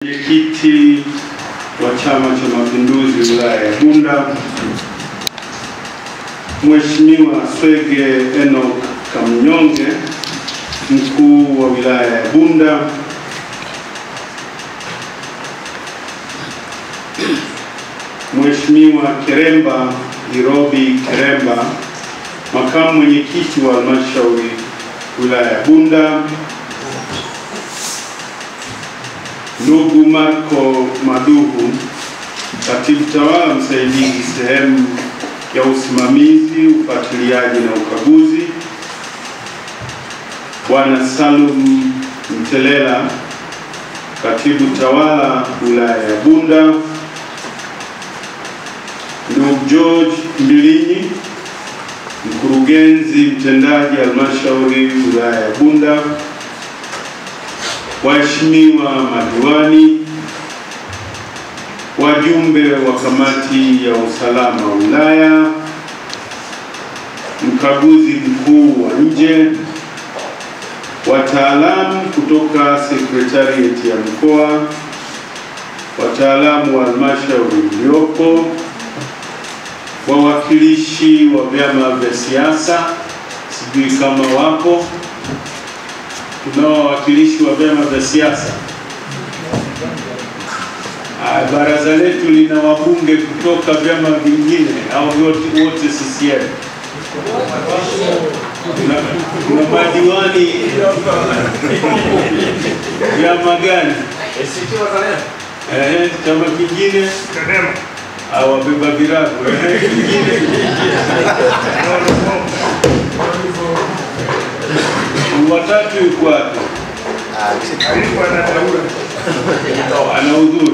Mwenyekiti wa Chama cha Mapinduzi wilaya ya Bunda, Mheshimiwa Swege Enoch Kamnyonge, mkuu wa wilaya ya Bunda, Mheshimiwa Keremba Irobi Keremba, makamu mwenyekiti wa halmashauri wilaya ya Bunda, ndugu Marco Maduhu, katibu tawala msaidizi sehemu ya usimamizi, ufuatiliaji na ukaguzi, Bwana Salum Mtelela, katibu tawala wilaya ya Bunda, ndugu George Mbilinyi, mkurugenzi mtendaji halmashauri wilaya ya Bunda, waheshimiwa madiwani, wajumbe wa kamati ya usalama wa wilaya, mkaguzi mkuu wa nje, wataalamu kutoka sekretarieti ya mkoa, wataalamu wa halmashauri mliopo, wawakilishi wa vyama vya siasa, sijui kama wapo. Tunao wawakilishi wa vyama vya siasa. Baraza letu lina wabunge kutoka vyama vingine au wote CCM. Kuna madiwani vyama gani? Chama kingine wabeba virago watatu yuko wapi? Anahudhuru.